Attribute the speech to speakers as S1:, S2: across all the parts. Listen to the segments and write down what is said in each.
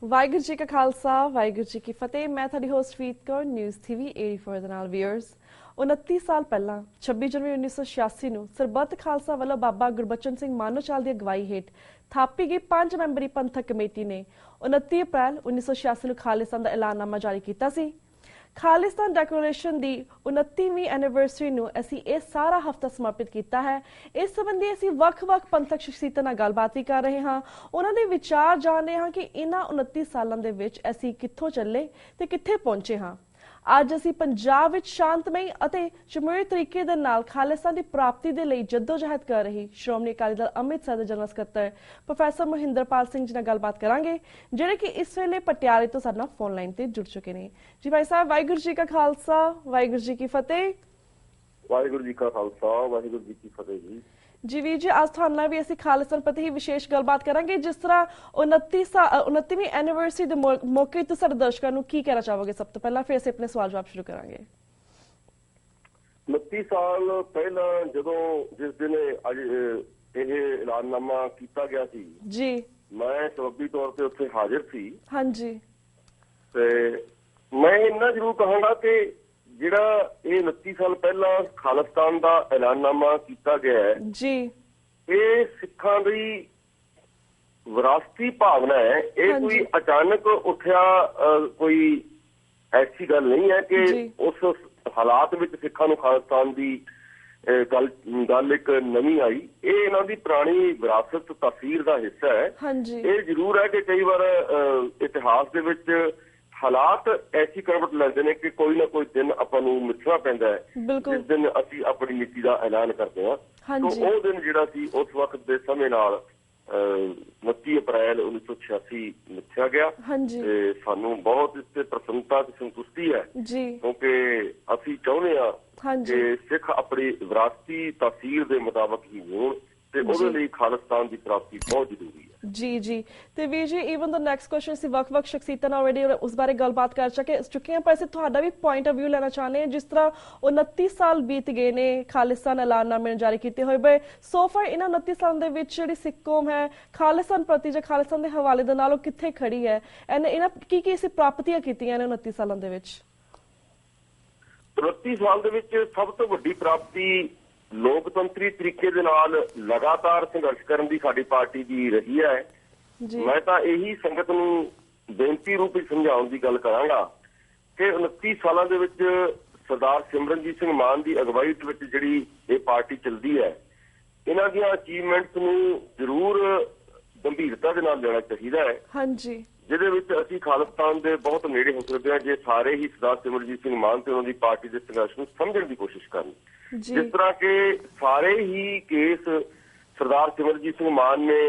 S1: ਵਾਹਿਗੁਰੂ ਜੀ ਕਾ ਖਾਲਸਾ ਵਾਹਿਗੁਰੂ ਜੀ ਕੀ ਫਤਿਹ। ਮੈਂ ਤੁਹਾਡੀ host Farid Kaur news TV 84 ਦੇ ਨਾਲ ਵੀਅਰਸ। 29 ਸਾਲ ਪਹਿਲਾਂ 26 ਜਨਵਰੀ 1986 ਨੂੰ ਸਰਬੱਤ ਖਾਲਸਾ ਵੱਲੋਂ ਬਾਬਾ ਗੁਰਬਚਨ ਸਿੰਘ ਮਾਨੋਚਾਲ ਦੀ ਅਗਵਾਈ ਹੇਠ ਥਾਪੀ ਗਈ 5 ਮੈਂਬਰੀ ਪੰਥਕ ਕਮੇਟੀ ਨੇ 29 ਅਪ੍ਰੈਲ 1986 ਨੂੰ ਖਾਲਿਸਤਾਨ ਦਾ ਐਲਾਨਨਾਮਾ ਜਾਰੀ ਕੀਤਾ ਸੀ। ਖਾਲਿਸਤਾਨ ਡੈਕਲੇਰੇਸ਼ਨ ਦੀ 29ਵੀਂ ਐਨੀਵਰਸਰੀ ਨੂੰ ਅਸੀਂ ਇਹ ਸਾਰਾ ਹਫਤਾ ਸਮਰਪਿਤ ਕੀਤਾ ਹੈ। ਇਸ ਸੰਬੰਧੀ ਅਸੀਂ ਵੱਖ-ਵੱਖ ਪੰਥਕ ਸ਼ਖਸੀਅਤਾਂ ਨਾਲ ਗੱਲਬਾਤ ਵੀ ਕਰ ਰਹੇ ਹਾਂ। ਉਹਨਾਂ ਦੇ ਵਿਚਾਰ ਜਾਣ ਰਹੇ ਹਾਂ ਕਿ ਇਹਨਾਂ 29 ਸਾਲਾਂ ਦੇ ਵਿੱਚ ਅਸੀਂ ਕਿੱਥੋਂ ਚੱਲੇ ਤੇ ਕਿੱਥੇ ਪਹੁੰਚੇ ਹਾਂ। ਅੱਜ ਅਸੀਂ ਪੰਜਾਬ ਵਿੱਚ ਸ਼ਾਂਤਮਈ ਅਤੇ ਜਮਹੂਰੀ ਤਰੀਕੇ ਦੇ ਨਾਲ ਖਾਲਿਸਤਾਨ ਦੀ ਪ੍ਰਾਪਤੀ ਦੇ ਲਈ ਜਦੋਜਹਿਦ ਕਰ ਰਹੀ ਸ਼੍ਰੋਮਣੀ ਅਕਾਲੀ ਦਲ ਅੰਮ੍ਰਿਤਸਰ ਦੇ ਜਨਰਲ ਸਕੱਤਰ ਪ੍ਰੋਫੈਸਰ ਮਹਿੰਦਰਪਾਲ ਸਿੰਘ ਜੀ ਨਾਲ ਗੱਲਬਾਤ ਕਰਾਂਗੇ, ਜਿਹੜੇ ਕਿ ਇਸ ਵੇਲੇ ਪਟਿਆਲੇ ਤੋਂ ਸਾਡੇ ਨਾਲ ਫੋਨ ਲਾਈਨ ਤੇ ਜੁੜ ਚੁੱਕੇ ਨੇ। ਜੀ ਭਾਈ ਸਾਹਿਬ, ਵਾਹਿਗੁਰੂ ਜੀ ਕਾ ਖਾਲਸਾ ਵਾਹਿਗੁਰੂ ਜੀ ਕੀ ਫਤਿਹ।
S2: ਵਾਹਿਗੁਰੂ ਜੀ ਕਾ ਖਾਲਸਾ ਵਾਹਿਗੁਰੂ ਜੀ ਕੀ ਫਤਿਹ ਜੀ
S1: ਵੀਰ ਜੀ, ਅੱਜ ਤੁਹਾਡੇ ਨਾਲ ਵੀ ਅਸੀਂ ਖਾਲਿਸਤਾਨ ਪ੍ਰਤੀ ਹੀ ਵਿਸ਼ੇਸ਼ ਗੱਲਬਾਤ ਕਰਾਂਗੇ। ਜਿਸ ਤਰ੍ਹਾਂ 29ਵੀਂ ਐਨੀਵਰਸਰੀ ਦੇ ਮੌਕੇ ਤੇ ਸਾਡੇ ਦਰਸ਼ਕਾਂ ਨੂੰ ਕੀ ਕਹਿਣਾ ਚਾਹੋਗੇ ਸਭ ਤੋਂ ਪਹਿਲਾਂ, ਫਿਰ ਅਸੀਂ ਆਪਣੇ ਸਵਾਲ ਜਵਾਬ ਸ਼ੁਰੂ ਕਰਾਂਗੇ।
S2: 29 ਸਾਲ ਪਹਿਲਾਂ ਜਦੋਂ ਜਿਸ ਦਿਨ ਇਹ ਐਲਾਨਨਾਮਾ ਕੀਤਾ ਗਿਆ ਸੀ
S1: ਜੀ, ਮੈਂ
S2: ਸਬੱਬੀ ਤੌਰ ਤੇ ਉੱਥੇ ਹਾਜ਼ਰ ਸੀ।
S1: ਹਾਂਜੀ,
S2: ਤੇ ਮੈਂ ਇੰਨਾ ਜ਼ਰੂਰ ਕਹਾਂਗਾ ਕਿ ਜਿਹੜਾ ਇਹ 29 ਸਾਲ ਪਹਿਲਾਂ ਖਾਲਿਸਤਾਨ ਦਾ ਐਲਾਨਨਾਮਾ ਕੀਤਾ ਗਿਆ ਹੈ
S1: ਜੀ,
S2: ਇਹ ਸਿੱਖਾਂ ਦੀ ਵਿਰਾਸਤੀ ਭਾਵਨਾ ਹੈ। ਇਹ ਕੋਈ ਅਚਾਨਕ ਉੱਠਿਆ ਕੋਈ ਐਸੀ ਗੱਲ ਨਹੀਂ ਹੈ ਕਿ ਉਸ ਹਾਲਾਤ ਵਿੱਚ ਸਿੱਖਾਂ ਨੂੰ ਖਾਲਿਸਤਾਨ ਦੀ ਗੱਲ ਇੱਕ ਨਵੀਂ ਆਈ। ਇਹ ਇਹਨਾਂ ਦੀ ਪੁਰਾਣੀ ਵਿਰਾਸਤ ਤਾਸੀਰ ਦਾ ਹਿੱਸਾ ਹੈ। ਇਹ ਜ਼ਰੂਰ ਹੈ ਕਿ ਕਈ ਵਾਰ ਇਤਿਹਾਸ ਦੇ ਵਿੱਚ ਹਾਲਾਤ ਐਸੀ ਕਰਵਟ ਲੈਂਦੇ ਨੇ ਕਿ ਕੋਈ ਨਾ ਕੋਈ ਦਿਨ ਆਪਾਂ ਨੂੰ ਮਿੱਥਣਾ ਪੈਂਦਾ ਹੈ, ਜਿਸ ਦਿਨ ਅਸੀਂ ਆਪਣੀ ਨੀਤੀ ਦਾ ਐਲਾਨ ਕਰਦੇ ਹਾਂ। ਉਹ ਦਿਨ ਜਿਹੜਾ ਸੀ ਉਸ ਵਕਤ ਦੇ ਸਮੇਂ ਨਾਲ 29 ਅਪ੍ਰੈਲ 1986 ਮਿੱਥਿਆ ਗਿਆ ਤੇ ਸਾਨੂੰ ਬਹੁਤ ਇਸ ਤੇ ਪ੍ਰਸੰਨਤਾ ਤੇ ਸੰਤੁਸ਼ਟੀ ਹੈ, ਕਿਉਂਕਿ ਅਸੀਂ ਚਾਹੁੰਦੇ ਹਾਂ ਕਿ ਸਿੱਖ ਆਪਣੀ ਵਿਰਾਸਤੀ ਤਾਸੀਰ ਦੇ ਮੁਤਾਬਕ ਹੀ ਹੋਣ ਤੇ ਉਹਦੇ ਲਈ ਖਾਲਿਸਤਾਨ ਦੀ ਪ੍ਰਾਪਤੀ ਬਹੁਤ ਜ਼ਰੂਰੀ ਹੈ। ਜੀ
S1: ਜੀ, ਤੇ ਵੀਰ ਜੀ, ਈਵਨ ਦਾ ਨੈਕਸਟ ਕੁਐਸਚਨ ਅਸੀਂ ਵੱਖ-ਵੱਖ ਸ਼ਖਸੀਅਤਾਂ ਨਾਲ ਆਲਰੇਡੀ ਉਸ ਬਾਰੇ ਗੱਲਬਾਤ ਕਰ ਚੁੱਕੇ ਹਾਂ, ਪਰ ਅਸੀਂ ਤੁਹਾਡਾ ਵੀ ਪੁਆਇੰਟ ਆਫ ਵਿਊ ਲੈਣਾ ਚਾਹੁੰਦੇ ਹਾਂ। ਜਿਸ ਤਰ੍ਹਾਂ 29 ਸਾਲ ਬੀਤ ਗਏ ਨੇ ਖਾਲਿਸਤਾਨ ਐਲਾਨਨਾਮੇ ਜਾਰੀ ਕੀਤੇ ਹੋਏ, ਬਈ ਸੋ ਫਾਰ ਇਹਨਾਂ 29 ਸਾਲਾਂ ਦੇ ਵਿੱਚ ਜਿਹੜੀ ਸਿੱਖ ਕੌਮ ਹੈ ਖਾਲਿਸਤਾਨ ਪ੍ਰਤੀ ਜਾਂ ਖਾਲਿਸਤਾਨ ਦੇ ਹਵਾਲੇ ਦੇ ਨਾਲ ਉਹ ਕਿੱਥੇ ਖੜੀ ਹੈ? ਇਹਨਾਂ ਕੀ ਅਸੀਂ ਪ੍ਰਾਪਤੀਆਂ ਕੀਤੀਆਂ ਨੇ 29 ਸਾਲਾਂ ਦੇ ਵਿੱਚ?
S2: 29 ਸਾਲ ਦੇ ਵਿੱਚ ਸਭ ਤੋਂ ਵੱਡੀ ਪ੍ਰਾਪਤੀ ਲੋਕਤੰਤਰੀ ਤਰੀਕੇ ਦੇ ਨਾਲ ਲਗਾਤਾਰ ਸੰਘਰਸ਼ ਕਰਨ ਦੀ ਸਾਡੀ ਪਾਰਟੀ ਦੀ ਰਹੀ ਹੈ। ਮੈਂ ਤਾਂ ਇਹੀ ਸੰਗਤ ਨੂੰ ਬੇਨਤੀ ਰੂਪ ਵਿੱਚ ਸਮਝਾਉਣ ਦੀ ਗੱਲ ਕਰਾਂਗਾ ਕਿ 29 ਸਾਲਾਂ ਦੇ ਵਿੱਚ ਸਰਦਾਰ ਸਿਮਰਨਜੀਤ ਸਿੰਘ ਮਾਨ ਦੀ ਅਗਵਾਈ ਵਿੱਚ ਜਿਹੜੀ ਇਹ ਪਾਰਟੀ ਚੱਲਦੀ ਹੈ, ਇਹਨਾਂ ਦੀਆਂ ਅਚੀਵਮੈਂਟਸ ਨੂੰ ਜ਼ਰੂਰ ਗੰਭੀਰਤਾ ਦੇ ਨਾਲ ਲੈਣਾ ਚਾਹੀਦਾ ਹੈ, ਜਿਹਦੇ ਵਿੱਚ ਅਸੀਂ ਖਾਲਿਸਤਾਨ ਦੇ ਬਹੁਤ ਨੇੜੇ ਹੋ ਸਕਦੇ ਹਾਂ ਜੇ ਸਾਰੇ ਹੀ ਸਰਦਾਰ ਸਿਮਰਨਜੀਤ ਸਿੰਘ ਮਾਨ ਤੇ ਉਹਨਾਂ ਦੀ ਪਾਰਟੀ ਦੇ ਸੰਘਰਸ਼ ਨੂੰ ਸਮਝਣ ਦੀ ਕੋਸ਼ਿਸ਼ ਕਰਨ। ਜਿਸ ਤਰ੍ਹਾਂ ਕਿ ਸਾਰੇ ਹੀ ਕੇਸ ਸਰਦਾਰ ਸਿਮਰਨਜੀਤ ਸਿੰਘ ਮਾਨ ਨੇ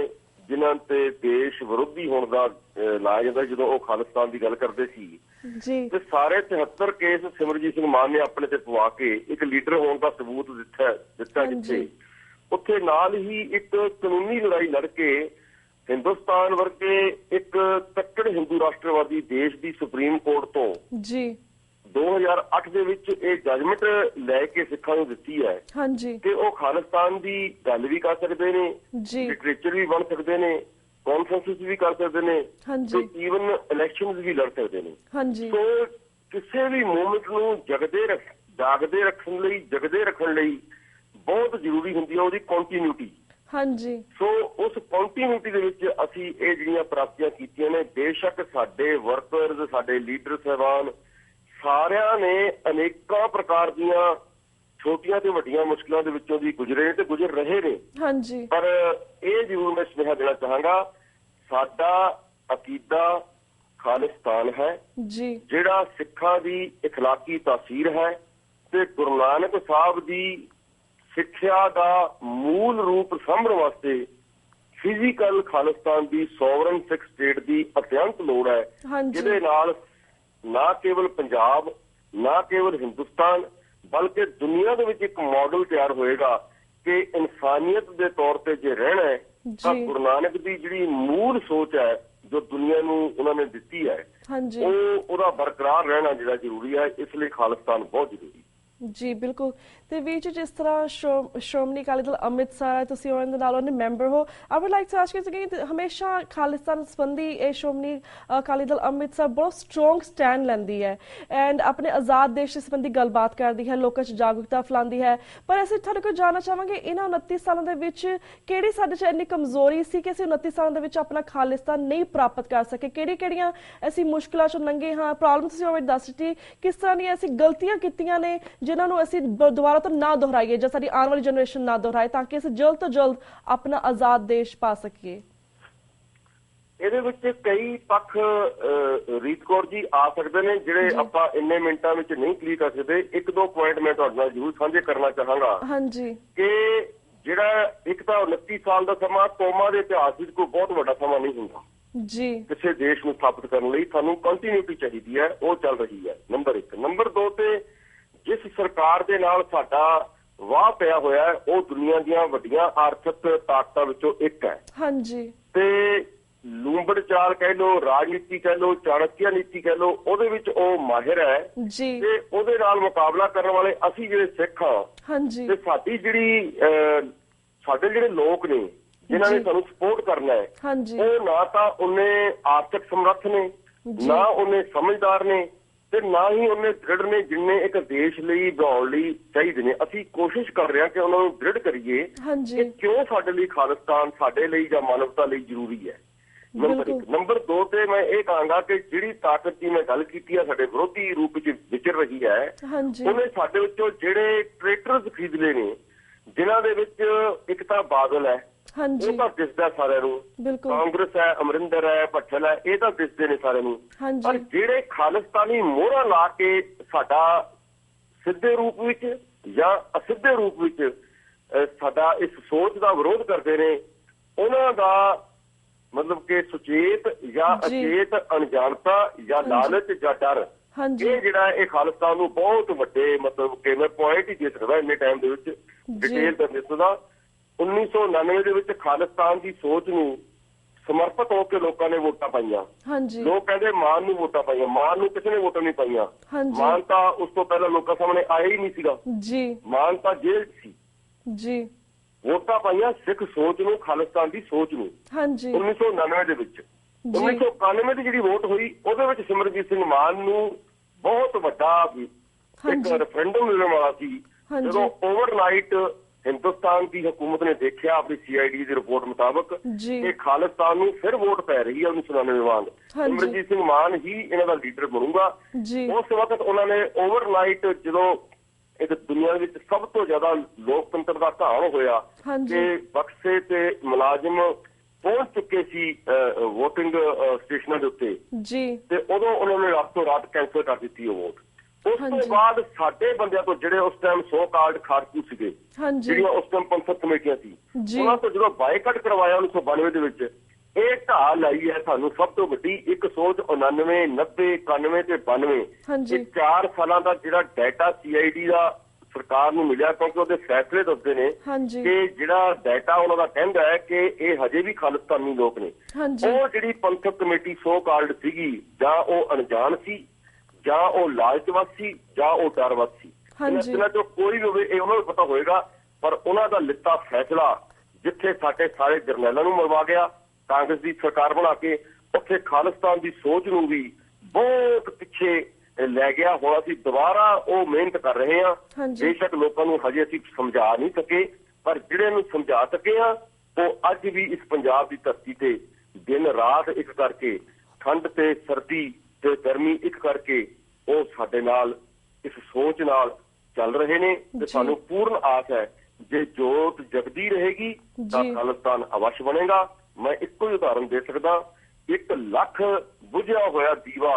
S2: ਜਿਨ੍ਹਾਂ ਤੇ ਦੇਸ਼ ਵਿਰੋਧੀ ਹੋਣ ਦਾ ਲਾਇਆ ਜਾਂਦਾ ਜਦੋਂ ਉਹ ਖਾਲਿਸਤਾਨ ਦੀ ਗੱਲ ਕਰਦੇ ਸੀ, ਤੇ ਸਾਰੇ 73 ਕੇਸ ਸਿਮਰਨਜੀਤ ਸਿੰਘ ਮਾਨ ਨੇ ਆਪਣੇ ਤੇ ਪਵਾ ਕੇ ਇੱਕ ਲੀਡਰ ਹੋਣ ਦਾ ਸਬੂਤ ਦਿੱਤਾ ਜਿੱਥੇ ਉੱਥੇ ਨਾਲ ਹੀ ਇੱਕ ਕਾਨੂੰਨੀ ਲੜਾਈ ਲੜ ਕੇ ਹਿੰਦੁਸਤਾਨ ਵਰਗੇ ਇੱਕ ਕੱਟੜ ਹਿੰਦੂ ਰਾਸ਼ਟਰਵਾਦੀ ਦੇਸ਼ ਦੀ ਸੁਪਰੀਮ ਕੋਰਟ ਤੋਂ 2008 ਦੇ ਵਿੱਚ ਇਹ ਜੱਜਮੈਂਟ ਲੈ ਕੇ ਸਿੱਖਾਂ ਨੂੰ ਦਿੱਤੀ ਹੈ ਕਿ ਉਹ ਖਾਲਿਸਤਾਨ ਦੀ ਗੱਲ ਵੀ ਕਰ ਸਕਦੇ ਨੇ, ਲਿਟਰੇਚਰ ਵੀ ਬਣ ਸਕਦੇ ਨੇ, ਕਾਨਫਰੰਸਿਸ ਵੀ ਕਰ ਸਕਦੇ ਨੇ ਤੇ ਈਵਨ ਇਲੈਕਸ਼ਨਸ ਵੀ ਲੜ ਸਕਦੇ ਨੇ। ਸੋ ਕਿਸੇ ਵੀ ਮੂਵਮੈਂਟ ਨੂੰ ਜਗਦੇ ਰੱਖਣ ਲਈ ਬਹੁਤ ਜ਼ਰੂਰੀ ਹੁੰਦੀ ਹੈ ਉਹਦੀ ਕੰਟੀਨਿਊਟੀ। ਸੋ ਉਸ ਕੰਟੀਨਿਊਟੀ ਦੇ ਵਿੱਚ ਅਸੀਂ ਇਹ ਜਿਹੜੀਆਂ ਪ੍ਰਾਪਤੀਆਂ ਕੀਤੀਆਂ ਨੇ, ਬੇਸ਼ੱਕ ਸਾਡੇ ਵਰਕਰਜ਼, ਸਾਡੇ ਲੀਡਰ ਸਾਹਿਬਾਨ ਸਾਰਿਆਂ ਨੇ ਅਨੇਕਾਂ ਪ੍ਰਕਾਰ ਦੀਆਂ ਛੋਟੀਆਂ ਤੇ ਵੱਡੀਆਂ ਮੁਸ਼ਕਿਲਾਂ ਦੇ ਵਿੱਚੋਂ ਦੀ ਗੁਜ਼ਰੇ ਨੇ ਤੇ ਗੁਜ਼ਰ ਰਹੇ ਨੇ। ਪਰ ਇਹ ਜ਼ਰੂਰ ਮੈਂ ਸੁਨੇਹਾ ਦੇਣਾ ਚਾਹਾਂਗਾ, ਸਾਡਾ ਅਕੀਦਾ ਖਾਲਿਸਤਾਨ ਹੈ, ਜਿਹੜਾ ਸਿੱਖਾਂ ਦੀ ਇਖਲਾਕੀ ਤਾਸੀਰ ਹੈ ਤੇ ਗੁਰੂ ਨਾਨਕ ਸਾਹਿਬ ਦੀ ਸਿੱਖਿਆ ਦਾ ਮੂਲ ਰੂਪ ਸਾਂਭਣ ਵਾਸਤੇ ਫਿਜ਼ੀਕਲ ਖਾਲਿਸਤਾਨ ਦੀ ਸੋਵਰਨ ਸਿੱਖ ਸਟੇਟ ਦੀ ਅਤਿਅੰਤ ਲੋੜ ਹੈ, ਜਿਹਦੇ ਨਾਲ ਨਾ ਕੇਵਲ ਪੰਜਾਬ, ਨਾ ਕੇਵਲ ਹਿੰਦੁਸਤਾਨ, ਬਲਕਿ ਦੁਨੀਆ ਦੇ ਵਿੱਚ ਇੱਕ ਮਾਡਲ ਤਿਆਰ ਹੋਏਗਾ ਕਿ ਇਨਸਾਨੀਅਤ ਦੇ ਤੌਰ ਤੇ ਜੇ ਰਹਿਣਾ ਹੈ ਤਾਂ ਗੁਰੂ ਨਾਨਕ ਦੀ ਜਿਹੜੀ ਮੂਲ ਸੋਚ ਹੈ ਜੋ ਦੁਨੀਆ ਨੂੰ ਉਹਨਾਂ ਨੇ ਦਿੱਤੀ ਹੈ ਉਹਦਾ ਬਰਕਰਾਰ ਰਹਿਣਾ ਜਿਹੜਾ ਜ਼ਰੂਰੀ ਹੈ। ਇਸ ਲਈ ਖਾਲਿਸਤਾਨ ਬਹੁਤ ਜ਼ਰੂਰੀ ਹੈ।
S1: ਜੀ ਬਿਲਕੁਲ। ਤੇ ਵੀਰ ਜੀ, ਜਿਸ ਤਰ੍ਹਾਂ ਸ਼੍ਰੋਮਣੀ ਅਕਾਲੀ ਦਲ ਅੰਮ੍ਰਿਤਸਰ ਹੈ, ਤੁਸੀਂ ਉਹਨਾਂ ਦੇ ਨਾਲ ਉਹਨੇ ਮੈਂਬਰ ਹੋ, I would like to ask you ਕਿ ਹਮੇਸ਼ਾ ਖਾਲਿਸਤਾਨ ਸੰਬੰਧੀ ਇਹ ਸ਼੍ਰੋਮਣੀ ਅਕਾਲੀ ਦਲ ਅੰਮ੍ਰਿਤਸਰ ਬਹੁਤ ਸਟਰੋਂਗ ਸਟੈਂਡ ਲੈਂਦੀ ਹੈ ਐਂਡ ਆਪਣੇ ਆਜ਼ਾਦ ਦੇਸ਼ ਦੇ ਸੰਬੰਧੀ ਗੱਲਬਾਤ ਕਰਦੀ ਹੈ, ਲੋਕਾਂ 'ਚ ਜਾਗਰੂਕਤਾ ਫੈਲਾਉਂਦੀ ਹੈ। ਪਰ ਅਸੀਂ ਤੁਹਾਡੇ ਕੋਲ ਜਾਣਨਾ ਚਾਹਾਂਗੇ, ਇਹਨਾਂ 29 ਸਾਲਾਂ ਦੇ ਵਿੱਚ ਕਿਹੜੀ ਸਾਡੇ 'ਚ ਇੰਨੀ ਕਮਜ਼ੋਰੀ ਸੀ ਕਿ ਅਸੀਂ 29 ਸਾਲਾਂ ਦੇ ਵਿੱਚ ਆਪਣਾ ਖਾਲਿਸਤਾਨ ਨਹੀਂ ਪ੍ਰਾਪਤ ਕਰ ਸਕੇ? ਕਿਹੜੀਆਂ ਅਸੀਂ ਮੁਸ਼ਕਿਲਾਂ 'ਚੋਂ ਲੰਘੇ ਹਾਂ? ਪ੍ਰੋਬਲਮ ਤੁਸੀਂ ਉਹ ਦੱਸ ਦਿੱਤੀ। ਕਿਸ ਤਰ੍ਹਾਂ ਦੀਆਂ ਅਸੀਂ ਗਲਤੀਆਂ ਕੀਤੀਆਂ ਨੇ ਜਿਨ੍ਹਾਂ ਨੂੰ ਅਸੀਂ ਦੁਬਾਰਾ ਤੋਂ ਨਾ ਦੁਹਰਾਈਏ ਜਾਂ ਸਾਡੀ ਆਉਣ ਵਾਲੀ ਜਨਰੇਸ਼ਨ ਨਾ ਦੁਹਰਾਏ, ਤਾਂ ਕਿ ਅਸੀਂ ਜਲਦ ਤੋਂ ਜਲਦ ਆਪਣਾ ਆਜ਼ਾਦ ਦੇਸ਼ ਪਾ ਸਕੀਏ?
S2: ਇਹਦੇ ਵਿੱਚ ਕਈ ਪੱਖ ਰੀਤ ਕੌਰ ਜੀ ਆ ਸਕਦੇ ਨੇ, ਜਿਹੜੇ ਆਪਾਂ ਇੰਨੇ ਮਿੰਟਾਂ ਵਿੱਚ ਨਹੀਂ ਕਲੀਅਰ ਕਰ ਸਕਦੇ। ਇੱਕ ਦੋ ਪੁਆਇੰਟ ਮੈਂ ਤੁਹਾਡੇ ਨਾਲ ਜ਼ਰੂਰ ਸਾਂਝੇ ਕਰਨਾ ਚਾਹਾਂਗਾ।
S1: ਹਾਂਜੀ।
S2: ਕਿ ਜਿਹੜਾ ਇੱਕ ਤਾਂ 29 ਸਾਲ ਦਾ ਸਮਾਂ ਕੌਮਾਂ ਦੇ ਇਤਿਹਾਸ ਵਿੱਚ ਕੋਈ ਬਹੁਤ ਵੱਡਾ ਸਮਾਂ ਨਹੀਂ ਹੁੰਦਾ
S1: ਜੀ।
S2: ਕਿਸੇ ਦੇਸ਼ ਨੂੰ ਸਥਾਪਿਤ ਕਰਨ ਲਈ ਸਾਨੂੰ ਕੰਟੀਨਿਊਟੀ ਚਾਹੀਦੀ ਹੈ, ਉਹ ਚੱਲ ਰਹੀ ਹੈ। ਨੰਬਰ 1। ਨੰਬਰ 2 ਤੇ ਜਿਸ ਸਰਕਾਰ ਦੇ ਨਾਲ ਸਾਡਾ ਵਾਹ ਪਿਆ ਹੋਇਆ ਹੈ, ਉਹ ਦੁਨੀਆ ਦੀਆਂ ਵੱਡੀਆਂ ਆਰਥਿਕ ਤਾਕਤਾਂ ਵਿੱਚੋਂ ਇੱਕ ਹੈ।
S1: ਹਾਂਜੀ।
S2: ਤੇ ਲੂੰਬੜ ਚਾਲ ਕਹਿ ਲੋ, ਰਾਜਨੀਤੀ ਕਹਿ ਲੋ, ਚਾਣਕਿਆ ਨੀਤੀ ਕਹਿ ਲੋ, ਉਹਦੇ ਵਿੱਚ ਉਹ ਮਾਹਿਰ ਹੈ
S1: ਜੀ।
S2: ਤੇ ਉਹਦੇ ਨਾਲ ਮੁਕਾਬਲਾ ਕਰਨ ਵਾਲੇ ਅਸੀਂ ਜਿਹੜੇ ਸਿੱਖ ਹਾਂ।
S1: ਹਾਂਜੀ। ਤੇ
S2: ਸਾਡੀ ਜਿਹੜੀ ਸਾਡੇ ਜਿਹੜੇ ਲੋਕ ਨੇ ਜਿਨ੍ਹਾਂ ਨੇ ਸਾਨੂੰ ਸਪੋਰਟ ਕਰਨਾ ਹੈ, ਉਹ ਨਾ ਤਾਂ ਉਹਨੇ ਆਰਥਿਕ ਸਮਰੱਥ ਨੇ, ਨਾ ਉਹਨੇ ਸਮਝਦਾਰ ਨੇ, ਤੇ ਨਾ ਹੀ ਉਹਨੇ ਦ੍ਰਿੜ ਨੇ ਜਿੰਨੇ ਇੱਕ ਦੇਸ਼ ਲਈ ਬਣਾਉਣ ਲਈ ਚਾਹੀਦੇ ਨੇ। ਅਸੀਂ ਕੋਸ਼ਿਸ਼ ਕਰ ਰਹੇ ਹਾਂ ਕਿ ਉਹਨਾਂ ਨੂੰ ਦ੍ਰਿੜ ਕਰੀਏ ਕਿ ਕਿਉਂ ਸਾਡੇ ਲਈ ਖਾਲਿਸਤਾਨ ਸਾਡੇ ਲਈ ਜਾਂ ਮਾਨਵਤਾ ਲਈ ਜ਼ਰੂਰੀ ਹੈ। ਨੰਬਰ 1। ਨੰਬਰ 2 ਤੇ ਮੈਂ ਇਹ ਕਹਾਂਗਾ ਕਿ ਜਿਹੜੀ ਤਾਕਤ ਦੀ ਮੈਂ ਗੱਲ ਕੀਤੀ ਹੈ ਸਾਡੇ ਵਿਰੋਧੀ ਰੂਪ ਵਿੱਚ ਵਿਚਰ ਰਹੀ ਹੈ, ਉਹਨੇ ਸਾਡੇ ਵਿੱਚੋਂ ਜਿਹੜੇ ਟ੍ਰੇਟਰਸ ਖਰੀਦ ਲਏ ਨੇ, ਜਿਨ੍ਹਾਂ ਦੇ ਵਿੱਚ ਇੱਕ ਤਾਂ ਬਾਦਲ ਹੈ, ਉਹ ਤਾਂ ਦਿਸਦਾ ਸਾਰਿਆਂ ਨੂੰ, ਕਾਂਗਰਸ ਹੈ, ਅਮਰਿੰਦਰ ਹੈ, ਭੱਠਲ ਹੈ, ਇਹ ਤਾਂ ਦਿਸਦੇ ਨੇ ਸਾਰਿਆਂ ਨੂੰ। ਪਰ ਜਿਹੜੇ ਖਾਲਿਸਤਾਨੀ ਮੋਹਰਾਂ ਲਾ ਕੇ ਸਾਡਾ ਸਿੱਧੇ ਰੂਪ ਵਿੱਚ ਜਾਂ ਅਸਿੱਧੇ ਰੂਪ ਵਿੱਚ ਸਾਡਾ ਇਸ ਸੋਚ ਦਾ ਵਿਰੋਧ ਕਰਦੇ ਨੇ, ਉਹਨਾਂ ਦਾ ਮਤਲਬ ਕਿ ਸੁਚੇਤ ਜਾਂ ਅਚੇਤ ਅਣਜਾਣਤਾ ਜਾਂ ਲਾਲਚ ਜਾਂ ਡਰ, ਇਹ ਜਿਹੜਾ ਇਹ ਖਾਲਿਸਤਾਨ ਨੂੰ ਬਹੁਤ ਵੱਡੇ ਮਤਲਬ ਕਿ ਮੈਂ ਪੁਆਇੰਟ ਹੀ ਦੇ ਸਕਦਾ ਇੰਨੇ ਟਾਈਮ ਦੇ ਵਿੱਚ ਡਿਟੇਲ ਕਰਨ ਦੇ ਸਕਦਾ। 1999 ਦੇ ਵਿੱਚ ਖਾਲਿਸਤਾਨ ਦੀ ਸੋਚ ਨੂੰ ਸਮਰਪਿਤ ਹੋ ਕੇ ਲੋਕਾਂ ਨੇ ਵੋਟਾਂ ਪਾਈਆਂ। ਲੋਕ ਕਹਿੰਦੇ ਮਾਨ ਨੂੰ ਵੋਟਾਂ ਪਾਈਆਂ, ਮਾਨ ਨੂੰ ਕਿਸੇ ਨੇ ਵੋਟਾਂ ਨਹੀਂ ਪਾਈਆਂ। ਮਾਨ ਤਾਂ ਉਸ ਤੋਂ ਪਹਿਲਾਂ ਲੋਕਾਂ ਸਾਹਮਣੇ ਆਇਆ ਹੀ ਨਹੀਂ ਸੀਗਾ, ਮਾਨ ਤਾਂ ਜੇਲ੍ਹ ਸੀ। ਵੋਟਾਂ ਪਾਈਆਂ ਸਿੱਖ ਸੋਚ ਨੂੰ, ਖਾਲਿਸਤਾਨ ਦੀ ਸੋਚ ਨੂੰ 1999 ਦੇ ਵਿੱਚ। 1991 ਦੀ ਜਿਹੜੀ ਵੋਟ ਹੋਈ ਉਹਦੇ ਵਿੱਚ ਸਿਮਰਜੀਤ ਸਿੰਘ ਮਾਨ ਨੂੰ ਬਹੁਤ ਵੱਡਾ ਇੱਕ ਰੈਫਰੈਂਡਮ ਮਿਲਣ ਵਾਲਾ ਸੀ। ਜਦੋਂ ਓਵਰਨਾਈਟ ਹਿੰਦੁਸਤਾਨ ਦੀ ਹਕੂਮਤ ਨੇ ਦੇਖਿਆ ਆਪਣੀ CID ਦੀ ਰਿਪੋਰਟ ਮੁਤਾਬਕ ਕਿ ਖਾਲਿਸਤਾਨ ਨੂੰ ਫਿਰ ਵੋਟ ਪੈ ਰਹੀ ਹੈ 1999 ਵਾਂਗ, ਸਿਮਰਜੀਤ ਸਿੰਘ ਮਾਨ ਹੀ ਇਹਨਾਂ ਦਾ ਲੀਡਰ ਬਣੂਗਾ। ਉਸ ਵਕਤ ਉਹਨਾਂ ਨੇ ਓਵਰਨਾਈਟ ਜਦੋਂ ਇਹ ਦੁਨੀਆ ਵਿੱਚ ਸਭ ਤੋਂ ਜ਼ਿਆਦਾ ਲੋਕਤੰਤਰ ਦਾ ਘਾਣ ਹੋਇਆ ਕਿ ਬਕਸੇ ਤੇ ਮੁਲਾਜ਼ਮ ਪਹੁੰਚ ਚੁੱਕੇ ਸੀ ਵੋਟਿੰਗ ਸਟੇਸ਼ਨਾਂ ਦੇ ਉੱਤੇ, ਤੇ ਉਦੋਂ ਉਹਨਾਂ ਨੇ ਰਾਤੋਂ ਰਾਤ ਕੈਂਸਲ ਕਰ ਦਿੱਤੀ ਉਹ ਵੋਟ। ਉਸ ਤੋਂ ਬਾਅਦ ਸਾਡੇ ਬੰਦਿਆਂ ਤੋਂ ਜਿਹੜੇ ਉਸ ਟਾਈਮ ਸੋ ਕਾਲਡ ਖਾੜਕੂ ਸੀਗੇ, ਜਿਹੜੀਆਂ ਉਸ ਟਾਈਮ ਪੰਥਕ ਕਮੇਟੀਆਂ ਸੀ, ਉਹਨਾਂ ਤੋਂ ਜਦੋਂ ਬਾਈਕਾਟ ਕਰਵਾਇਆ 1992 ਦੇ ਵਿੱਚ, ਇਹ ਢਾਹ ਲਾਈ ਹੈ ਸਾਨੂੰ ਸਭ ਤੋਂ ਵੱਡੀ ਇੱਕ ਸੋਚ। 99, 90, 91 ਤੇ 92 ਇਹ 4 ਸਾਲਾਂ ਦਾ ਜਿਹੜਾ ਡਾਟਾ CID ਦਾ ਸਰਕਾਰ ਨੂੰ ਮਿਲਿਆ, ਕਿਉਂਕਿ ਉਹਦੇ ਫੈਸਲੇ ਦੱਸਦੇ ਨੇ ਕਿ ਜਿਹੜਾ ਡਾਟਾ ਉਹਨਾਂ ਦਾ ਕਹਿੰਦਾ ਹੈ ਕਿ ਇਹ ਹਜੇ ਵੀ ਖਾਲਿਸਤਾਨੀ ਲੋਕ ਨੇ। ਉਹ ਜਿਹੜੀ ਪੰਥਕ ਕਮੇਟੀ ਸੋ ਕਾਲਡ ਸੀਗੀ, ਜਾਂ ਉਹ ਅਣਜਾਣ ਸੀ, ਜਾਂ ਉਹ ਲਾਲਚਵਸ ਸੀ, ਜਾਂ ਉਹ ਡਰਵਸ ਸੀ। ਇਹਨਾਂ ਚੋਂ ਕੋਈ ਵੀ ਹੋਵੇ ਇਹ ਉਹਨਾਂ ਨੂੰ ਪਤਾ ਹੋਏਗਾ। ਪਰ ਉਹਨਾਂ ਦਾ ਲਿੱਤਾ ਫੈਸਲਾ ਜਿੱਥੇ ਸਾਡੇ ਸਾਰੇ ਜਰਨੈਲਾਂ ਨੂੰ ਮਰਵਾ ਗਿਆ ਕਾਂਗਰਸ ਦੀ ਸਰਕਾਰ ਬਣਾ ਕੇ, ਉੱਥੇ ਖਾਲਿਸਤਾਨ ਦੀ ਸੋਚ ਨੂੰ ਵੀ ਬਹੁਤ ਪਿੱਛੇ ਲੈ ਗਿਆ। ਹੁਣ ਅਸੀਂ ਦੁਬਾਰਾ ਉਹ ਮਿਹਨਤ ਕਰ ਰਹੇ ਹਾਂ। ਬੇਸ਼ੱਕ ਲੋਕਾਂ ਨੂੰ ਹਜੇ ਅਸੀਂ ਸਮਝਾ ਨਹੀਂ ਸਕੇ, ਪਰ ਜਿਹੜੇ ਨੂੰ ਸਮਝਾ ਸਕੇ ਹਾਂ ਉਹ ਅੱਜ ਵੀ ਇਸ ਪੰਜਾਬ ਦੀ ਧਰਤੀ ਤੇ ਦਿਨ ਰਾਤ ਇੱਕ ਕਰਕੇ, ਠੰਡ ਤੇ ਸਰਦੀ ਤੇ ਗਰਮੀ ਇੱਕ ਕਰਕੇ, ਉਹ ਸਾਡੇ ਨਾਲ ਇਸ ਸੋਚ ਨਾਲ ਚੱਲ ਰਹੇ ਨੇ। ਤੇ ਸਾਨੂੰ ਪੂਰਨ ਆਸ ਹੈ ਜੇ ਜੋਤ ਜਗਦੀ ਰਹੇਗੀ ਤਾਂ ਖਾਲਿਸਤਾਨ ਅਵਸ਼ ਬਣੇਗਾ। ਮੈਂ ਇੱਕੋ ਹੀ ਉਦਾਹਰਨ ਦੇ ਸਕਦਾ, 1 ਲੱਖ ਬੁਝਿਆ ਹੋਇਆ ਦੀਵਾ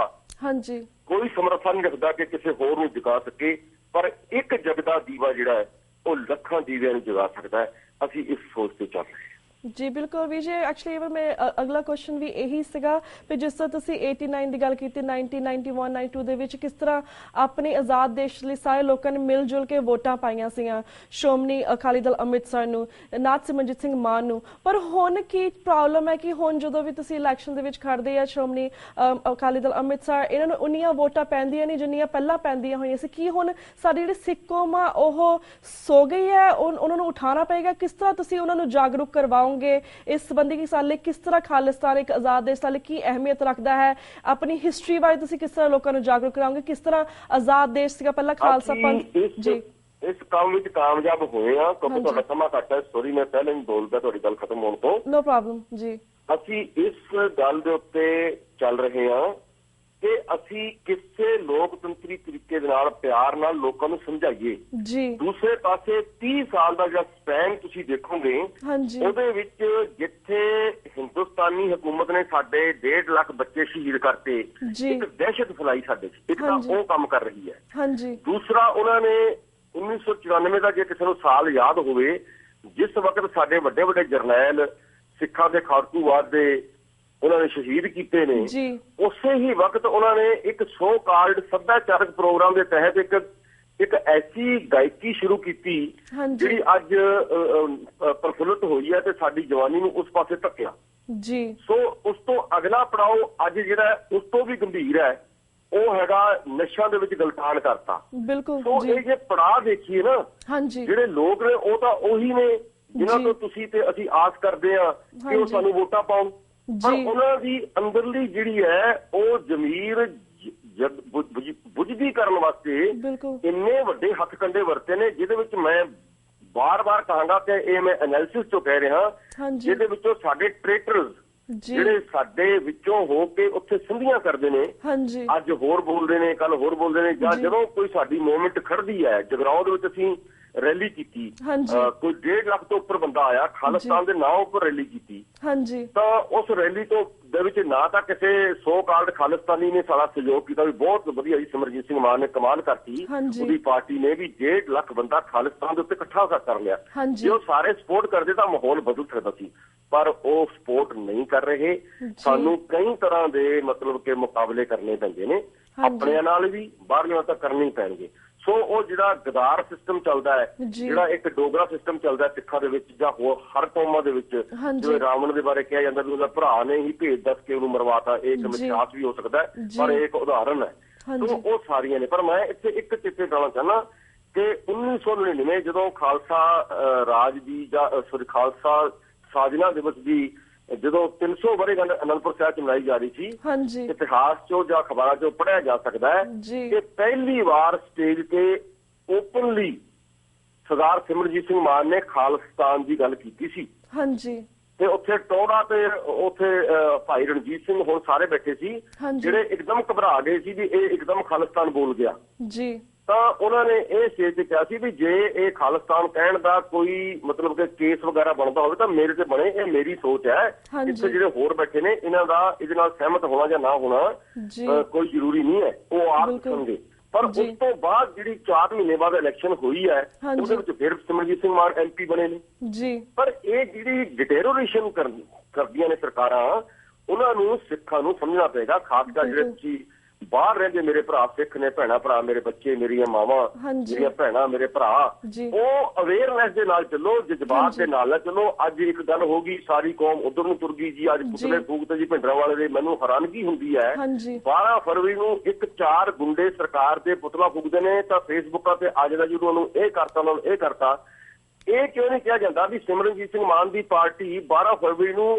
S2: ਕੋਈ ਸਮਰੱਥਾ ਨਹੀਂ ਰੱਖਦਾ ਕਿ ਕਿਸੇ ਹੋਰ ਨੂੰ ਜਗਾ ਸਕੇ, ਪਰ ਇੱਕ ਜਗਦਾ ਦੀਵਾ ਜਿਹੜਾ ਹੈ ਉਹ ਲੱਖਾਂ ਦੀਵਿਆਂ ਨੂੰ ਜਗਾ ਸਕਦਾ ਹੈ। ਅਸੀਂ ਇਸ ਸੋਚ ਤੇ ਚੱਲ ਰਹੇ ਹਾਂ।
S1: ਜੀ ਬਿਲਕੁਲ ਵੀ ਜੀ ਐਕਚੁਅਲੀ ਮੈਂ ਅਗਲਾ ਕੁਐਸਚਨ ਵੀ ਇਹੀ ਸੀਗਾ ਕਿ ਜਿਸ ਤਰ੍ਹਾਂ ਤੁਸੀਂ 89 ਦੀ ਗੱਲ ਕੀਤੀ 90 91 92 ਦੇ ਵਿੱਚ ਕਿਸ ਤਰ੍ਹਾਂ ਆਪਣੇ ਆਜ਼ਾਦ ਦੇਸ਼ ਲਈ ਸਾਰੇ ਲੋਕਾਂ ਨੇ ਮਿਲ ਜੁਲ ਕੇ ਵੋਟਾਂ ਪਾਈਆਂ ਸੀਗੀਆਂ ਸ਼੍ਰੋਮਣੀ ਅਕਾਲੀ ਦਲ ਅੰਮ੍ਰਿਤਸਰ ਨੂੰ ਨਾਥ ਸਿਮਰਨਜੀਤ ਸਿੰਘ ਮਾਨ ਨੂੰ ਪਰ ਹੁਣ ਕੀ ਪ੍ਰੋਬਲਮ ਹੈ ਕਿ ਹੁਣ ਜਦੋਂ ਵੀ ਤੁਸੀਂ ਇਲੈਕਸ਼ਨ ਦੇ ਵਿੱਚ ਖੜਦੇ ਆ ਸ਼੍ਰੋਮਣੀ ਅਕਾਲੀ ਦਲ ਅੰਮ੍ਰਿਤਸਰ ਇਹਨਾਂ ਨੂੰ ਉਨੀਆਂ ਵੋਟਾਂ ਪੈਂਦੀਆਂ ਨਹੀਂ ਜਿੰਨੀਆਂ ਪਹਿਲਾਂ ਪੈਂਦੀਆਂ ਹੋਈਆਂ ਸੀ ਕੀ ਹੁਣ ਸਾਡੀ ਜਿਹੜੀ ਸਿੱਖ ਕੌਮ ਆ ਉਹ ਸੋ ਗਈ ਹੈ ਉਹਨਾਂ ਨੂੰ ਉਠਾਉਣਾ ਪਏਗਾ ਕਿਸ ਤਰ੍ਹਾਂ ਤੁਸੀਂ ਉਹਨਾਂ ਨੂੰ ਜਾਗਰੂਕ ਕਰਵਾਓਗੇ ਇਸ ਸੰਬੰਧੀ ਕਿ ਸਾਡੇ ਲਈ ਕਿਸ ਤਰ੍ਹਾਂ ਖਾਲਿਸਤਾਨ ਇੱਕ ਆਜ਼ਾਦ ਦੇਸ਼ ਲਈ ਕੀ ਅਹਿਮੀਅਤ ਰੱਖਦਾ ਹੈ ਆਪਣੀ ਹਿਸਟਰੀ ਬਾਰੇ ਤੁਸੀਂ ਕਿਸ ਤਰ੍ਹਾਂ ਲੋਕਾਂ ਨੂੰ ਜਾਗਰੂਕ ਕਰਾਓਗੇ ਕਿਸ ਤਰ੍ਹਾਂ ਆਜ਼ਾਦ ਦੇਸ਼ ਸੀਗਾ ਪਹਿਲਾਂ ਖਾਲਸਾ ਪੰਥ ਜੀ
S2: ਇਸ ਕੰਮ ਵਿੱਚ ਕਾਮਯਾਬ ਹੋਏ ਆ ਕਿਉਂਕਿ ਤੁਹਾਡਾ ਸਮਾਂ ਘੱਟ ਹੈ ਸੌਰੀ ਮੈਂ ਪਹਿਲਾਂ ਹੀ ਬੋਲਦਾ ਤੁਹਾਡੀ ਗੱਲ ਖਤਮ ਹੋਣ ਤੋਂ
S1: ਨੋ ਪ੍ਰੋਬਲਮ ਜੀ
S2: ਅਸੀਂ ਇਸ ਗੱਲ ਦੇ ਉੱਤੇ ਚੱਲ ਰਹੇ ਹਾਂ ਕਿ ਅਸੀਂ ਕਿਸੇ ਲੋਕਤੰਤਰੀ ਤਰੀਕੇ ਦੇ ਨਾਲ ਪਿਆਰ ਨਾਲ ਲੋਕਾਂ ਨੂੰ ਸਮਝਾਈਏ
S1: ਜੀ
S2: ਦੂਸਰੇ ਪਾਸੇ 30 ਸਾਲ ਦਾ ਜਿਹੜਾ ਸਪੈਨ ਤੁਸੀਂ ਦੇਖੋਗੇ ਉਹਦੇ ਵਿੱਚ ਜਿੱਥੇ ਹਿੰਦੁਸਤਾਨੀ ਹਕੂਮਤ ਨੇ ਸਾਡੇ 1.5 ਲੱਖ ਬੱਚੇ ਸ਼ਹੀਦ ਕਰਤੇ ਇੱਕ ਦਹਿਸ਼ਤ ਫੈਲਾਈ ਸਾਡੇ ਇੱਕ ਤਾਂ ਉਹ ਕੰਮ ਕਰ ਰਹੀ ਹੈ ਦੂਸਰਾ ਉਹਨਾਂ ਨੇ 1994 ਦਾ ਜੇ ਕਿਸੇ ਨੂੰ ਸਾਲ ਯਾਦ ਹੋਵੇ ਜਿਸ ਵਕਤ ਸਾਡੇ ਵੱਡੇ ਵੱਡੇ ਜਰਨੈਲ ਸਿੱਖਾਂ ਦੇ ਖਾੜਕੂਵਾਦ ਦੇ ਉਹਨਾਂ ਨੇ ਸ਼ਹੀਦ ਕੀਤੇ ਨੇ ਉਸੇ ਹੀ ਵਕਤ ਉਹਨਾਂ ਨੇ ਇੱਕ ਸੋ ਕਾਲਡ ਸੱਭਿਆਚਾਰਕ ਪ੍ਰੋਗਰਾਮ ਦੇ ਤਹਿਤ ਇੱਕ ਐਸੀ ਗਾਇਕੀ ਸ਼ੁਰੂ ਕੀਤੀ ਜਿਹੜੀ ਅੱਜ ਪ੍ਰਫੁੱਲਤ ਹੋਈ ਹੈ ਤੇ ਸਾਡੀ ਜਵਾਨੀ ਨੂੰ ਉਸ ਪਾਸੇ ਧੱਕਿਆ ਸੋ ਉਸ ਤੋਂ ਅਗਲਾ ਪੜਾਅ ਅੱਜ ਜਿਹੜਾ ਉਸ ਤੋਂ ਵੀ ਗੰਭੀਰ ਹੈ ਉਹ ਹੈਗਾ ਨਸ਼ਿਆਂ ਦੇ ਵਿੱਚ ਗਲਤਾਨ ਕਰਤਾ ਸੋ ਇਹ ਜੇ ਪੜਾਅ ਦੇਖੀਏ ਨਾ ਜਿਹੜੇ ਲੋਕ ਨੇ ਉਹ ਤਾਂ ਉਹੀ ਨੇ ਜਿਨ੍ਹਾਂ ਤੋਂ ਤੁਸੀਂ ਤੇ ਅਸੀਂ ਆਸ ਕਰਦੇ ਆ ਕਿ ਉਹ ਸਾਨੂੰ ਵੋਟਾਂ ਪਾਉਣ ਪਰ ਉਹਨਾਂ ਦੀ ਅੰਦਰਲੀ ਜਿਹੜੀ ਹੈ ਉਹ ਜ਼ਮੀਰ ਬੁਝਦੀ ਕਰਨ ਵਾਸਤੇ ਇੰਨੇ ਵੱਡੇ ਹੱਥ ਕੰਡੇ ਵਰਤੇ ਨੇ ਜਿਹਦੇ ਵਿੱਚ ਮੈਂ ਬਾਰ-ਬਾਰ ਕਹਾਂਗਾ ਕਿ ਇਹ ਮੈਂ ਐਨਾਲਿਸਿਸ ਤੋਂ ਕਹਿ ਰਿਹਾ ਜਿਹਦੇ ਵਿੱਚੋਂ ਸਾਡੇ ਟ੍ਰੇਟਰਸ ਜਿਹੜੇ ਸਾਡੇ ਵਿੱਚੋਂ ਹੋ ਕੇ ਉੱਥੇ ਸੰਧੀਆਂ ਕਰਦੇ ਨੇ ਅੱਜ ਹੋਰ ਬੋਲਦੇ ਨੇ ਕੱਲ ਹੋਰ ਬੋਲਦੇ ਨੇ ਜਾਂ ਜਦੋਂ ਕੋਈ ਸਾਡੀ ਮੂਵਮੈਂਟ ਖੜਦੀ ਹੈ ਜਗਰਾਉਂ ਦੇ ਵਿੱਚ ਅਸੀਂ ਰੈਲੀ ਕੀਤੀ ਕੋਈ 1.5 ਲੱਖ ਤੋਂ ਉੱਪਰ ਬੰਦਾ ਆਇਆ ਖਾਲਿਸਤਾਨ ਦੇ ਨਾਂ ਉੱਪਰ ਰੈਲੀ ਕੀਤੀ ਤਾਂ ਉਸ ਰੈਲੀ ਤੋਂ ਦੇ ਵਿੱਚ ਨਾ ਤਾਂ ਕਿਸੇ ਸੋ ਕਾਲਡ ਖਾਲਿਸਤਾਨੀ ਨੇ ਸਾਡਾ ਸਹਿਯੋਗ ਕੀਤਾ ਵੀ ਬਹੁਤ ਵਧੀਆ ਜੀ ਸਿਮਰਜੀਤ ਸਿੰਘ ਮਾਨ ਨੇ ਕਮਾਲ ਕਰਤੀ ਉਹਦੀ ਪਾਰਟੀ ਨੇ ਵੀ 1.5 ਲੱਖ ਬੰਦਾ ਖਾਲਿਸਤਾਨ ਦੇ ਉੱਤੇ ਇਕੱਠਾ ਕਰ ਲਿਆ ਜੇ ਉਹ ਸਾਰੇ ਸਪੋਰਟ ਕਰਦੇ ਤਾਂ ਮਾਹੌਲ ਬਦਲ ਸਕਦਾ ਸੀ ਪਰ ਉਹ ਸਪੋਰਟ ਨਹੀਂ ਕਰ ਰਹੇ ਸਾਨੂੰ ਕਈ ਤਰ੍ਹਾਂ ਦੇ ਮਤਲਬ ਕਿ ਮੁਕਾਬਲੇ ਕਰਨੇ ਪੈਂਦੇ ਨੇ ਆਪਣਿਆਂ ਨਾਲ ਵੀ ਬਾਹਰਲਿਆਂ ਤਾਂ ਕਰਨੇ ਹੀ ਪੈਣਗੇ ਸੋ ਉਹ ਜਿਹੜਾ ਗਦਾਰ ਸਿਸਟਮ ਚੱਲਦਾ ਹੈ ਜਿਹੜਾ ਇੱਕ ਡੋਗਰਾ ਸਿਸਟਮ ਚੱਲਦਾ ਸਿੱਖਾਂ ਦੇ ਵਿੱਚ ਜਾਂ ਹੋਰ ਹਰ ਕੌਮਾਂ ਦੇ ਵਿੱਚ ਜਿਵੇਂ ਰਾਵਣ ਦੇ ਬਾਰੇ ਕਿਹਾ ਜਾਂਦਾ ਵੀ ਉਹਦਾ ਭਰਾ ਨੇ ਹੀ ਭੇਦ ਦੱਸ ਕੇ ਉਹਨੂੰ ਮਰਵਾਤਾ ਇਹ ਇੱਕ ਮਿਥਿਆਸ ਵੀ ਹੋ ਸਕਦਾ ਪਰ ਇਹ ਇੱਕ ਉਦਾਹਰਨ ਹੈ ਸੋ ਉਹ ਸਾਰੀਆਂ ਨੇ ਪਰ ਮੈਂ ਇੱਥੇ ਇੱਕ ਚਿੱਟੇ ਡਾਲਣਾ ਚਾਹੁੰਦਾ ਕਿ 1999 ਜਦੋਂ ਖਾਲਸਾ ਰਾਜ ਦੀ ਜਾਂ ਖਾਲਸਾ ਸਾਜਨਾ ਦਿਵਸ ਦੀ ਜਦੋਂ 300 ਵਰ੍ਹੇਗੰਢ ਅਨੰਦਪੁਰ ਸਾਹਿਬ ਚ ਮਨਾਈ ਜਾ ਰਹੀ ਸੀ ਇਤਿਹਾਸ ਚੋਂ ਜਾਂ ਅਖਬਾਰਾਂ ਚੋਂ ਪੜ੍ਹਿਆ ਜਾ ਸਕਦਾ ਹੈ ਕਿ ਪਹਿਲੀ ਵਾਰ ਸਟੇਜ ਤੇ ਓਪਨਲੀ ਸਰਦਾਰ ਸਿਮਰਜੀਤ ਸਿੰਘ ਮਾਨ ਨੇ ਖਾਲਿਸਤਾਨ ਦੀ ਗੱਲ ਕੀਤੀ ਸੀ ਤੇ ਉੱਥੇ ਟੋੜਾ ਤੇ ਉੱਥੇ ਭਾਈ ਰਣਜੀਤ ਸਿੰਘ ਹੋਰ ਸਾਰੇ ਬੈਠੇ ਸੀ ਜਿਹੜੇ ਇੱਕਦਮ ਘਬਰਾ ਗਏ ਸੀ ਵੀ ਇਹ ਇੱਕਦਮ ਖਾਲਿਸਤਾਨ ਬੋਲ ਗਿਆ ਤਾਂ ਉਹਨਾਂ ਨੇ ਇਹ ਸਟੇਜ ਤੇ ਕਿਹਾ ਸੀ ਵੀ ਜੇ ਇਹ ਖਾਲਿਸਤਾਨ ਕਹਿਣ ਦਾ ਕੋਈ ਮਤਲਬ ਕਿ ਕੇਸ ਵਗੈਰਾ ਬਣਦਾ ਹੋਵੇ ਤਾਂ ਮੇਰੇ ਤੇ ਬਣੇ ਇਹ ਮੇਰੀ ਸੋਚ ਹੈ ਇੱਥੇ ਜਿਹੜੇ ਹੋਰ ਬੈਠੇ ਨੇ ਇਹਨਾਂ ਦਾ ਇਹਦੇ ਨਾਲ ਸਹਿਮਤ ਹੋਣਾ ਜਾਂ ਨਾ ਹੋਣਾ ਕੋਈ ਜ਼ਰੂਰੀ ਨਹੀਂ ਹੈ ਉਹ ਆਪ ਦੱਸਣਗੇ ਪਰ ਉਸ ਤੋਂ ਬਾਅਦ ਜਿਹੜੀ 4 ਮਹੀਨੇ ਬਾਅਦ ਇਲੈਕਸ਼ਨ ਹੋਈ ਹੈ ਉਹਦੇ ਵਿੱਚ ਫਿਰ ਸਿਮਰਜੀਤ ਸਿੰਘ ਮਾਨ MP ਬਣੇ ਨੇ ਪਰ ਇਹ ਜਿਹੜੀ ਡਿਟੇਰੋਰੇਸ਼ਨ ਕਰਦੀਆਂ ਨੇ ਸਰਕਾਰਾਂ ਉਹਨਾਂ ਨੂੰ ਸਿੱਖਾਂ ਨੂੰ ਸਮਝਣਾ ਪਏਗਾ ਖਾਸ ਕਰ ਜਿਹੜੇ ਤੁਸੀਂ ਬਾਹਰ ਰਹਿੰਦੇ ਮੇਰੇ ਭਰਾ ਸਿੱਖ ਨੇ ਭੈਣਾਂ ਭਰਾ ਮੇਰੇ ਬੱਚੇ ਮੇਰੀਆਂ ਮਾਵਾਂ ਮੇਰੀਆਂ ਭੈਣਾਂ ਮੇਰੇ ਭਰਾ ਉਹ ਅਵੇਅਰਨੈਸ ਦੇ ਨਾਲ ਚੱਲੋ ਜਜ਼ਬਾਤ ਦੇ ਨਾਲ ਚੱਲੋ ਅੱਜ ਇੱਕ ਗੱਲ ਹੋ ਗਈ ਸਾਰੀ ਕੌਮ ਉਧਰ ਨੂੰ ਤੁਰ ਗਈ ਜੀ ਅੱਜ ਪੁਤਲੇ ਫੂਕਤੇ ਜੀ ਭਿੰਡਰਾਂਵਾਲੇ ਦੇ ਮੈਨੂੰ ਹੈਰਾਨਗੀ ਹੁੰਦੀ ਹੈ 12 ਫਰਵਰੀ ਨੂੰ 4 ਗੁੰਡੇ ਸਰਕਾਰ ਦੇ ਪੁਤਲਾ ਫੂਕਦੇ ਨੇ ਤਾਂ ਫੇਸਬੁੱਕਾਂ ਤੇ ਅੱਜ ਦਾ ਜਦੋਂ ਉਹਨੂੰ ਇਹ ਕਰਤਾ ਉਹਨਾਂ ਨੂੰ ਇਹ ਕਰਤਾ ਇਹ ਕਿਉਂ ਨਹੀਂ ਕਿਹਾ ਜਾਂਦਾ ਵੀ ਸਿਮਰਨਜੀਤ ਸਿੰਘ ਮਾਨ ਦੀ ਪਾਰਟੀ 12 ਫਰਵਰੀ ਨੂੰ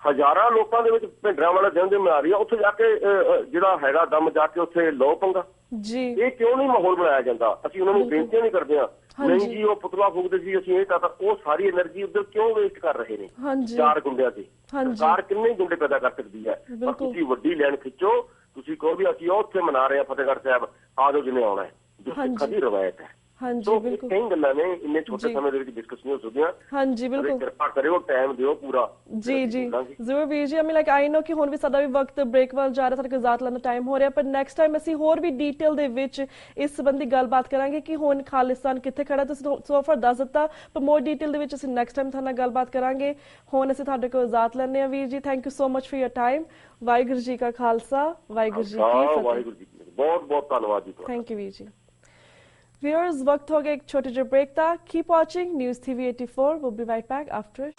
S2: ਹਜ਼ਾਰਾਂ ਲੋਕਾਂ ਦੇ ਵਿੱਚ ਭਿੰਡਰਾਂਵਾਲਾ ਦਿਨ ਦੇ ਮਨਾ ਰਹੀ ਆ ਉੱਥੇ ਜਾ ਕੇ ਜਿਹੜਾ ਹੈਗਾ ਦਮ ਜਾ ਕੇ ਉੱਥੇ ਲੋ ਪੰਗਾ ਇਹ ਕਿਉਂ ਨਹੀਂ ਮਾਹੌਲ ਬਣਾਇਆ ਜਾਂਦਾ ਅਸੀਂ ਉਹਨਾਂ ਨੂੰ ਬੇਨਤੀ ਨਹੀਂ ਕਰਦੇ ਆ ਨਹੀਂ ਜੀ ਉਹ ਪੁਤਲਾ ਫੂਕਦੇ ਸੀ ਅਸੀਂ ਇਹ ਕਰਤਾ ਉਹ ਸਾਰੀ ਐਨਰਜੀ ਉੱਧਰ ਕਿਉਂ ਵੇਸਟ ਕਰ ਰਹੇ ਨੇ 4 ਗੁੰਡਿਆਂ ਤੇ ਸਰਕਾਰ ਕਿੰਨੇ ਗੁੰਡੇ ਪੈਦਾ ਕਰ ਸਕਦੀ ਹੈ ਪਰ ਤੁਸੀਂ ਵੱਡੀ ਲਾਈਨ ਖਿੱਚੋ ਤੁਸੀਂ ਕਹੋ ਵੀ ਅਸੀਂ ਉੱਥੇ ਮਨਾ ਰਹੇ ਆ ਫਤਿਹਗੜ੍ਹ ਸਾਹਿਬ ਆ ਜਾਓ ਜਿਹਨੇ ਆਉਣਾ ਹੈ ਜੋ ਸਿੱਖਾਂ ਦੀ ਰਵਾਇਤ ਹੈ
S1: ਹਾਂਜੀ
S2: ਸੋ
S1: ਬਿਲਕੁਲ
S2: ਕਈ ਗੱਲਾਂ ਨੇ ਇੰਨੇ ਛੋਟੇ ਸਮੇਂ ਦੇ ਵਿੱਚ ਡਿਸਕਸ ਨਹੀਂ ਹੋ ਸਕਦੀਆਂ।
S1: ਹਾਂਜੀ ਬਿਲਕੁਲ
S2: ਕਿਰਪਾ ਕਰਿਓ ਟਾਈਮ ਦਿਓ ਪੂਰਾ।
S1: ਜੀ ਜੀ ਜ਼ਰੂਰ ਵੀਰ ਜੀ। ਲਾਈਕ ਆਈ ਨੋ ਕਿ ਹੁਣ ਵੀ ਸਾਡਾ ਵੀ ਵਕਤ ਬ੍ਰੇਕ ਵੱਲ ਜਾ ਰਿਹਾ, ਸਾਡੇ ਕੋਲ ਇਜਾਜ਼ਤ ਲੈਣ ਦਾ ਟਾਈਮ ਹੋ ਰਿਹਾ, ਪਰ ਨੈਕਸਟ ਟਾਈਮ ਅਸੀਂ ਹੋਰ ਵੀ ਡੀਟੇਲ ਦੇ ਵਿੱਚ ਇਸ ਸੰਬੰਧੀ ਗੱਲਬਾਤ ਕਰਾਂਗੇ ਕਿ ਹੁਣ ਖਾਲਿਸਤਾਨ ਕਿੱਥੇ ਖੜਾ। ਤੁਸੀਂ ਸੋ ਫਾਰ ਦੱਸ ਦਿੱਤਾ, ਪਰ ਮੋਰ ਡੀਟੇਲ ਦੇ ਵਿੱਚ ਅਸੀਂ ਨੈਕਸਟ ਟਾਈਮ ਤੁਹਾਡੇ ਨਾਲ ਗੱਲਬਾਤ ਕਰਾਂਗੇ। ਹੁਣ ਅਸੀਂ ਤੁਹਾਡੇ ਕੋਲ ਇਜਾਜ਼ਤ ਲੈਂਦੇ ਹਾਂ ਵੀਰ ਜੀ। Thank you so much for your time. Waheguru ji ਕਾ ਖਾਲਸਾ, ਵਾਹਿਗੁਰੂ ਜੀ ਕੀ ਫਤਿਹ।
S2: ਵਾਹਿਗੁਰੂ ਜੀ ਕੀ ਬਹੁਤ ਬਹੁਤ ਧੰਨਵਾਦ ਜੀ ਤੁਹਾਡਾ।
S1: ਥੈਂਕ ਯੂ ਵੀਰ ਜੀ। Viewers, वक्त हो गया एक छोटे जो ब्रेक था। Keep watching News TV 84. We'll be right back after.